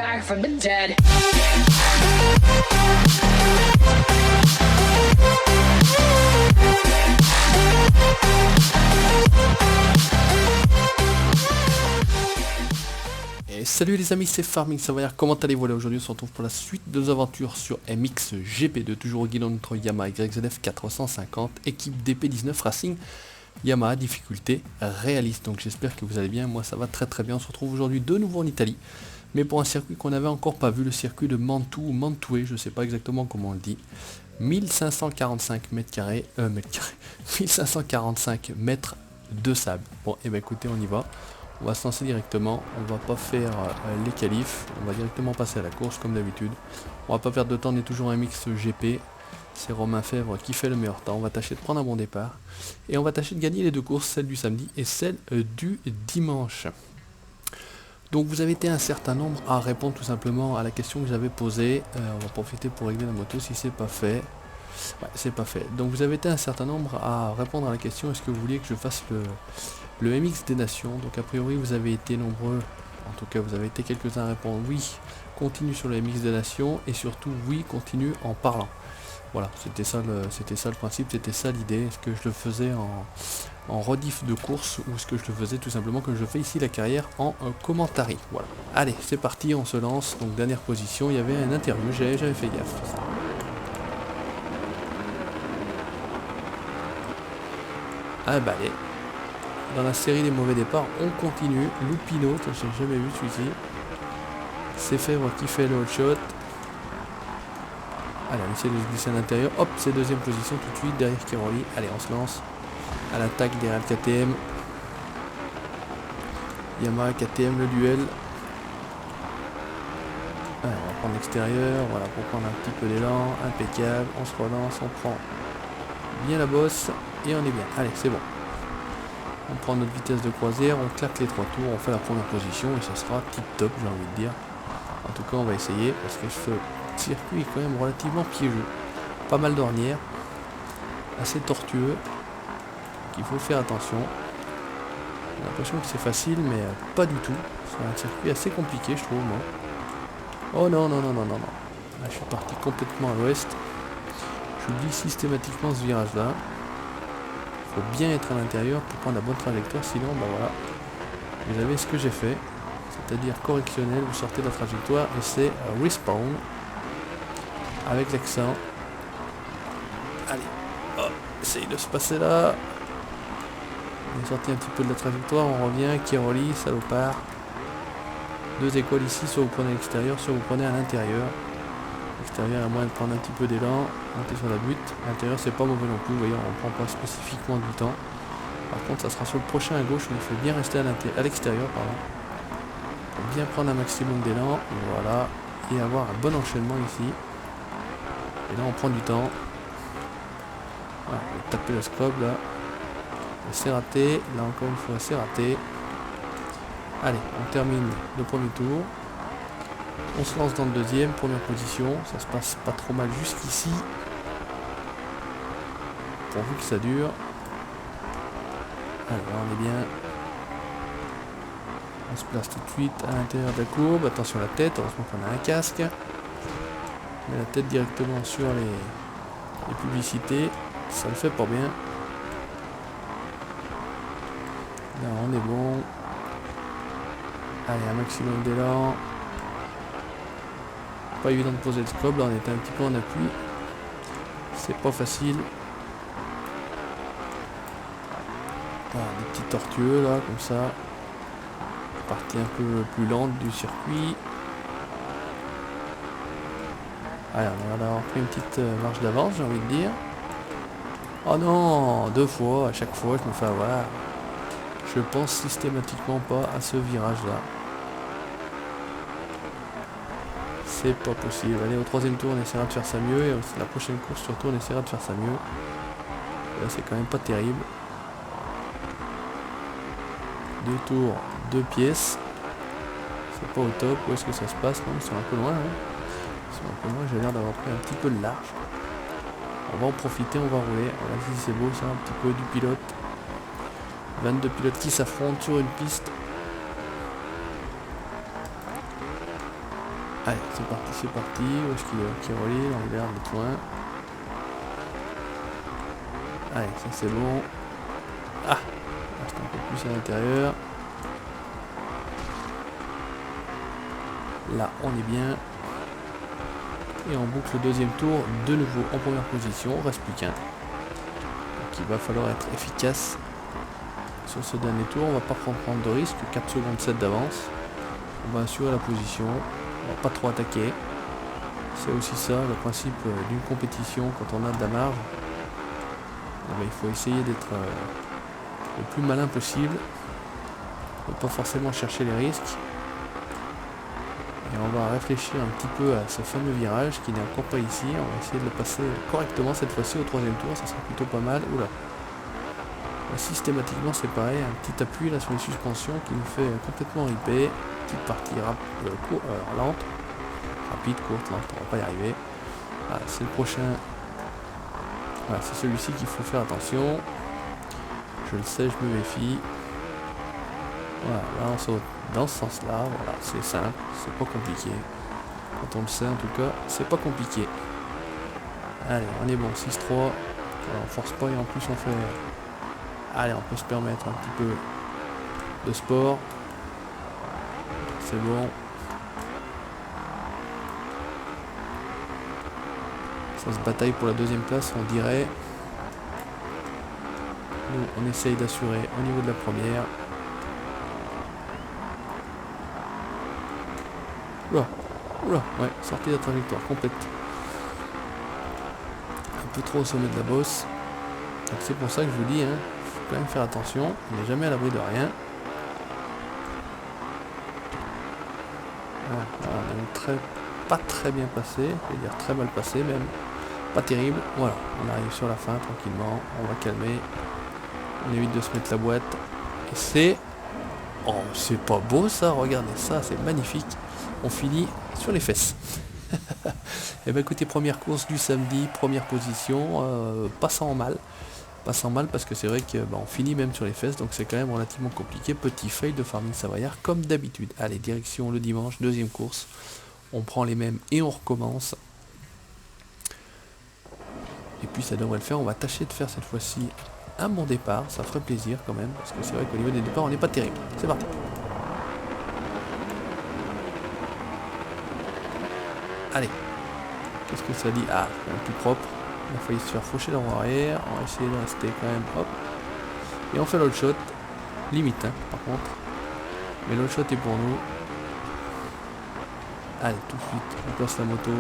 back from the dead. Et salut les amis, c'est Farming Savoyard, comment allez-vous? Là aujourd'hui on se retrouve pour la suite de nos aventures sur MX GP2, toujours au guidon de notre Yamaha YZF 450, équipe DP19 Racing, Yamaha difficulté réaliste. Donc j'espère que vous allez bien, moi ça va très très bien. On se retrouve aujourd'hui de nouveau en Italie, mais pour un circuit qu'on n'avait encore pas vu, le circuit de Mantoue ou Mantoue, je sais pas exactement comment on le dit. 1545 mètres carrés, 1545 mètres de sable. Bon et ben écoutez, on y va. On va se lancer directement, on va pas faire les qualifs, on va directement passer à la course comme d'habitude. On va pas perdre de temps, on est toujours un mix GP. C'est Romain Fèvre qui fait le meilleur temps. On va tâcher de prendre un bon départ. Et on va tâcher de gagner les deux courses, celle du samedi et celle du dimanche. Donc vous avez été un certain nombre à répondre tout simplement à la question que j'avais posée. On va profiter pour régler la moto si c'est pas fait. Ouais, c'est pas fait. Donc vous avez été un certain nombre à répondre à la question, est-ce que vous vouliez que je fasse le MX des Nations? Donc a priori vous avez été nombreux, en tout cas vous avez été quelques-uns à répondre oui, continue sur le MX des Nations, et surtout oui, continue en parlant. Voilà, c'était ça le principe, c'était ça l'idée. Est-ce que je le faisais en rediff de course, ou est-ce que je le faisais tout simplement comme je fais ici la carrière en commentary. Voilà. Allez, c'est parti, on se lance. Donc dernière position, il y avait un interview, j'avais fait gaffe. Ah bah allez. Dans la série des mauvais départs, on continue. Lupino, je n'ai jamais vu celui-ci. C'est Fèvre qui fait le hot shot. Allez, on essaie de se glisser à l'intérieur. Hop, c'est deuxième position tout de suite derrière Kiroli. Allez, on se lance à l'attaque derrière le KTM. Yamaha KTM, le duel. Allez, on va prendre l'extérieur. Voilà, pour prendre un petit peu d'élan. Impeccable. On se relance, on prend bien la bosse. Et on est bien. Allez, c'est bon. On prend notre vitesse de croisière, on claque les 3 tours, on fait la première position et ça sera tip top, j'ai envie de dire. En tout cas on va essayer parce que ce circuit est quand même relativement piégeux. Pas mal d'ornières, assez tortueux, qu'il faut faire attention. J'ai l'impression que c'est facile mais pas du tout. C'est un circuit assez compliqué je trouve moi. Oh non non non non non non. Là je suis parti complètement à l'ouest. J'oublie systématiquement ce virage là. Faut bien être à l'intérieur pour prendre la bonne trajectoire, sinon bah voilà, vous avez ce que j'ai fait, c'est-à-dire correctionnel, vous sortez de la trajectoire et c'est respawn avec l'accent. Allez, hop, essaye de se passer là. On est sorti un petit peu de la trajectoire, on revient, Kiroli, salopard. Deux écoles ici, soit vous prenez à l'extérieur, soit vous prenez à l'intérieur. L'extérieur, à moins de prendre un petit peu d'élan, monter sur la butte. L'intérieur, c'est pas mauvais non plus, vous voyez, on prend pas spécifiquement du temps. Par contre, ça sera sur le prochain à gauche où il faut bien rester à l'extérieur, pardon. Pour bien prendre un maximum d'élan, voilà, et avoir un bon enchaînement ici. Et là, on prend du temps. Voilà, on va taper le scope là. C'est raté, là encore une fois, c'est raté. Allez, on termine le premier tour. On se lance dans le deuxième, première position, ça se passe pas trop mal jusqu'ici. Pourvu que ça dure. Alors on est bien. On se place tout de suite à l'intérieur de la courbe. Attention à la tête, heureusement qu'on a un casque. On met la tête directement sur les publicités. Ça le fait pas bien. Là on est bon. Allez, un maximum d'élan. Pas évident de poser le scope, là on était un petit peu en appui. C'est pas facile. Voilà, des petits tortueux là, comme ça. Partie un peu plus lente du circuit. Allez, on va avoir pris une petite marche d'avance, j'ai envie de dire. Oh non, deux fois, à chaque fois je me fais avoir. Je pense systématiquement pas à ce virage là. C'est pas possible. Allez, au troisième tour, on essaiera de faire ça mieux. Et la prochaine course, surtout, on essaiera de faire ça mieux. Et là, c'est quand même pas terrible. Deux tours, deux pièces. C'est pas au top. Où est-ce que ça se passe? Non, ils sont un peu loin. Hein. Ils sont un peu loin. J'ai l'air d'avoir pris un petit peu de large. On va en profiter, on va rouler. Voilà, si c'est beau, ça, un petit peu du pilote. 22 pilotes qui s'affrontent sur une piste. Allez, c'est parti, c'est parti. Où est-ce qu'il relie? On regarde les points. Allez, ça c'est bon. Ah, reste un peu plus à l'intérieur. Là, on est bien. Et on boucle le deuxième tour de nouveau en première position. On reste plus qu'un. Donc il va falloir être efficace sur ce dernier tour. On va pas prendre de risque. 4 secondes 7 d'avance. On va assurer la position. On va pas trop attaquer. C'est aussi ça le principe d'une compétition quand on a de la marge. Il faut essayer d'être le plus malin possible. Ne pas forcément chercher les risques. Et on va réfléchir un petit peu à ce fameux virage qui n'est encore pas ici. On va essayer de le passer correctement cette fois-ci au troisième tour. Ça sera plutôt pas mal. Oula. Systématiquement c'est pareil. Un petit appui là sur les suspensions qui nous fait complètement ripper. Petite partie lente. Rapide, courte, lente. On va pas y arriver. Voilà, c'est le prochain. Voilà, c'est celui-ci qu'il faut faire attention. Je le sais, je me méfie. Voilà, là on saute dans ce sens-là. Voilà, c'est simple, c'est pas compliqué. Quand on le sait en tout cas, c'est pas compliqué. Allez, on est bon, 6-3. Alors, on force pas et en plus on fait... Allez, on peut se permettre un petit peu de sport. C'est bon. Ça se bataille pour la deuxième place, on dirait. Nous, on essaye d'assurer au niveau de la première. Oula, oula, ouais, sortie de la trajectoire complète. Un peu trop au sommet de la bosse. Donc c'est pour ça que je vous dis, hein, faut quand même faire attention. On n'est jamais à l'abri de rien. Voilà, on est pas très bien passé, je vais dire très mal passé même. Pas terrible. Voilà, on arrive sur la fin tranquillement. On va calmer. On évite de se mettre la boîte. Et c'est... Oh, c'est pas beau ça, regardez ça, c'est magnifique. On finit sur les fesses. Et bien écoutez, première course du samedi, première position, pas sans mal. Pas sans mal parce que c'est vrai que on finit même sur les fesses, donc c'est quand même relativement compliqué. Petit fail de Farming Savoyard comme d'habitude. Allez, direction le dimanche, deuxième course. On prend les mêmes et on recommence. Et puis ça devrait le faire, on va tâcher de faire cette fois-ci un bon départ, ça ferait plaisir quand même, parce que c'est vrai qu'au niveau des départs on n'est pas terrible. C'est parti. Allez, qu'est-ce que ça dit? Ah, c'est un plus propre. Il a failli se faire faucher dans l'arrière, on va essayer de rester quand même, hop. Et on fait l'autre shot, limite hein, par contre. Mais l'autre shot est pour nous. Allez, tout de suite, on place la moto.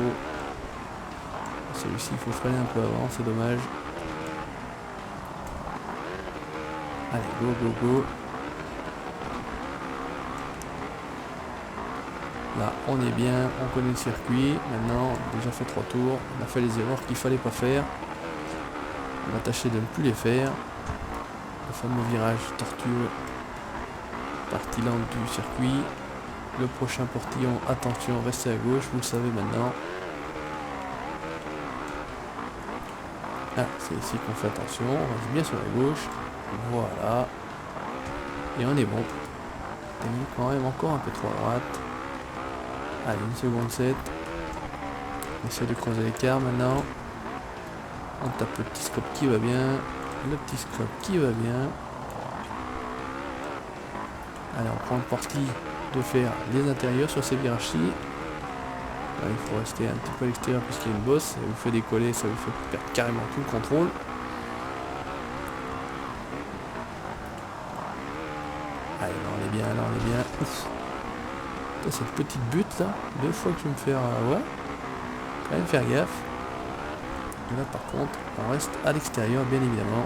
Celui-ci, il faut freiner un peu avant, c'est dommage. Allez, go, go, go. Là, on est bien, on connaît le circuit. Maintenant, on a déjà fait 3 tours. On a fait les erreurs qu'il fallait pas faire. On va tâcher de ne plus les faire. Le fameux virage tortueux. Partie lente du circuit. Le prochain portillon, attention, restez à gauche, vous le savez maintenant. Ah, c'est ici qu'on fait attention, on reste bien sur la gauche. Voilà. Et on est bon. On est quand même encore un peu trop à droite. Allez, 1 seconde 7. On essaie de creuser l'écart maintenant. On tape le petit scope qui va bien. Le petit scope qui va bien. Allez, on prend le parti de faire les intérieurs sur ces virages-ci. Il faut rester un petit peu à l'extérieur puisqu'il y a une bosse. Ça vous fait décoller, ça vous fait perdre carrément tout le contrôle. Allez, là on est bien, là on est bien. Ouf. Cette petite butte là, 2 fois que je vais me faire... ouais, quand même faire gaffe. Et là par contre, on reste à l'extérieur bien évidemment.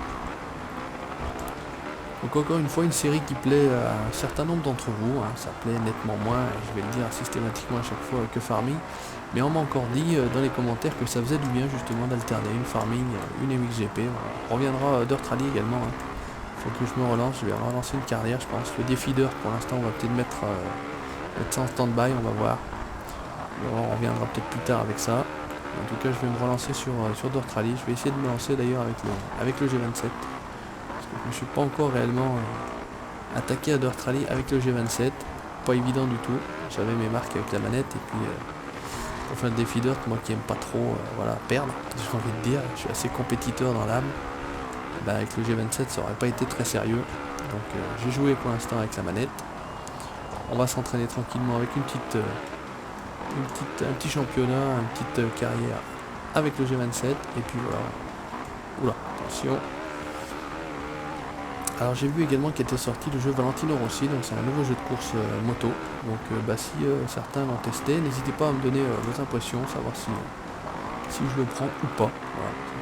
Donc encore une fois, une série qui plaît à un certain nombre d'entre vous, hein. Ça plaît nettement moins, et je vais le dire systématiquement à chaque fois que Farming. Mais on m'a encore dit dans les commentaires que ça faisait du bien justement d'alterner une Farming, une MXGP. On reviendra Dirt Rally également. Hein. Faut que je me relance, je vais relancer une carrière je pense. Le défi Dirt pour l'instant on va peut-être mettre ça en stand-by, on va voir. On reviendra peut-être plus tard avec ça. En tout cas je vais me relancer sur Dirt Rally. Je vais essayer de me lancer d'ailleurs avec le G27. Je ne suis pas encore réellement attaqué à Dirt Rally avec le G27, pas évident du tout. J'avais mes marques avec la manette et puis enfin le défi dirt, moi qui aime pas trop voilà, perdre, j'ai envie de dire, je suis assez compétiteur dans l'âme. Bah, avec le G27 ça aurait pas été très sérieux. Donc j'ai joué pour l'instant avec la manette. On va s'entraîner tranquillement avec un petit championnat, une petite carrière avec le G27. Et puis voilà. Oula, attention. Alors j'ai vu également qu'il était sorti le jeu Valentino Rossi, donc c'est un nouveau jeu de course moto. Donc si certains l'ont testé, n'hésitez pas à me donner vos impressions, savoir si je le prends ou pas.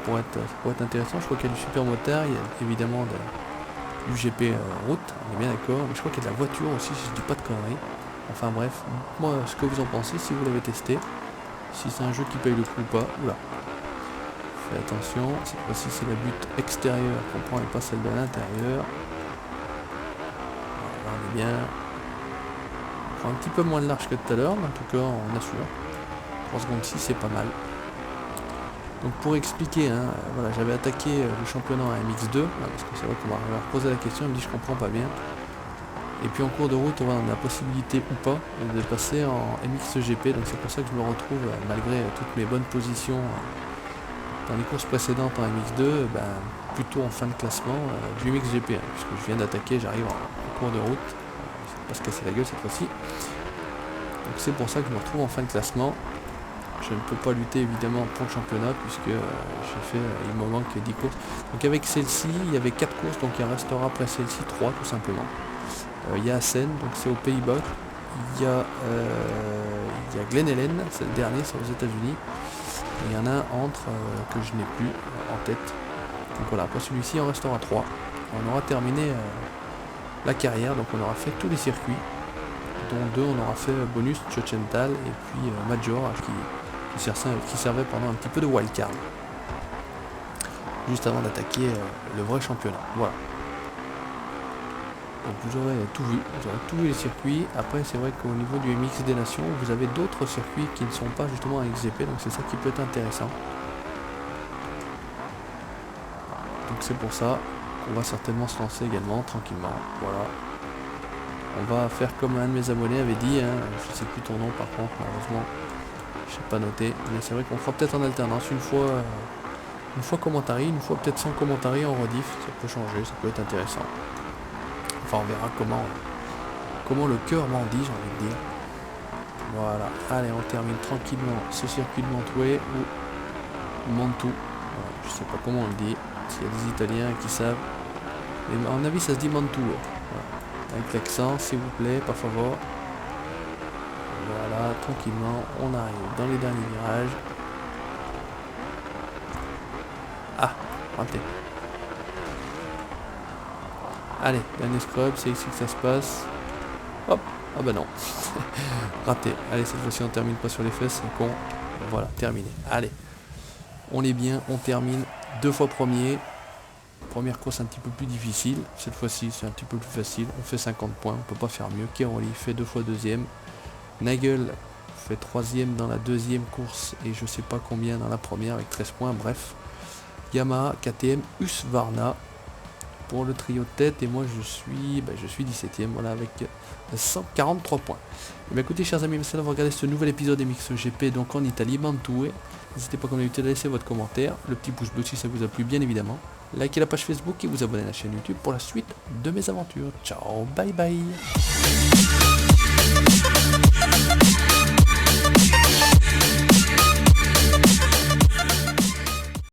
Voilà, ça pourrait être intéressant. Je crois qu'il y a du super motard, il y a évidemment du GP route, on est bien d'accord, mais je crois qu'il y a de la voiture aussi, si je dis pas de conneries. Enfin bref, moi ce que vous en pensez, si vous l'avez testé, si c'est un jeu qui paye le coup ou pas. Oula. Faites attention, cette fois-ci c'est la butte extérieure qu'on prend et pas celle de l'intérieur. Voilà, on est bien. On prend un petit peu moins de large que tout à l'heure, mais en tout cas on assure. 3 secondes 6 c'est pas mal. Donc pour expliquer, voilà, j'avais attaqué le championnat à MX2, parce que c'est vrai qu'on m'a posé la question, il me dit je comprends pas bien. Et puis en cours de route, on a la possibilité ou pas de passer en MXGP, donc c'est pour ça que je me retrouve, malgré toutes mes bonnes positions dans les courses précédentes en MX2, plutôt en fin de classement du MXGP, puisque je viens d'attaquer, j'arrive en cours de route, je vais pas se casser la gueule cette fois-ci. Donc c'est pour ça que je me retrouve en fin de classement. Je ne peux pas lutter évidemment pour le championnat puisque j'ai fait, il me manque 10 courses. Donc avec celle-ci, il y avait 4 courses, donc il en restera après celle-ci 3 tout simplement. Il y a Assen, donc c'est aux Pays-Bas. Il y a Glen Helen, c'est le dernier, c'est aux États-Unis. Il y en a un entre que je n'ai plus en tête. Donc voilà, après celui-ci, il en restera 3. On aura terminé la carrière, donc on aura fait tous les circuits, dont 2 on aura fait bonus, Tchotchental et puis Major qui servait pendant un petit peu de wildcard. Juste avant d'attaquer le vrai championnat. Voilà. Donc vous aurez tout vu les circuits. Après c'est vrai qu'au niveau du MX des Nations, vous avez d'autres circuits qui ne sont pas justement à XGP, donc c'est ça qui peut être intéressant. Donc c'est pour ça qu'on va certainement se lancer également tranquillement. Voilà. On va faire comme un de mes abonnés avait dit, je sais plus ton nom par contre malheureusement, je sais pas noté, mais c'est vrai qu'on fera peut-être en alternance, une fois commentary, une fois peut-être sans commentary en rediff, ça peut changer, ça peut être intéressant. Enfin on verra comment le cœur m'en dit, j'ai envie de dire. Voilà, allez on termine tranquillement ce circuit de Montoué ou Montou, voilà, je sais pas comment on le dit, s'il y a des Italiens qui savent, mais à mon avis ça se dit Montou, voilà. Avec l'accent s'il vous plaît, par favor. Voilà, tranquillement, on arrive dans les derniers virages. Ah, raté. Allez, dernier scrub, c'est ici que ça se passe. Hop, ah bah non. Raté. Allez, cette fois-ci on termine pas sur les fesses, c'est con. Voilà, terminé. Allez, on est bien, on termine 2 fois premier. Première course un petit peu plus difficile. Cette fois-ci c'est un petit peu plus facile. On fait 50 points, on peut pas faire mieux. Keroli fait 2 fois deuxième. Nagel fait 3ème dans la deuxième course et je sais pas combien dans la première avec 13 points. Bref, Yamaha, KTM, Husqvarna pour le trio de tête et moi je suis 17ème, voilà, avec 143 points. Et bien écoutez chers amis, merci d'avoir regardé ce nouvel épisode MXGP donc en Italie, Mantoue. N'hésitez pas comme d'habitude à laisser votre commentaire, le petit pouce bleu si ça vous a plu bien évidemment. Likez la page Facebook et vous abonnez à la chaîne YouTube pour la suite de mes aventures. Ciao, bye bye.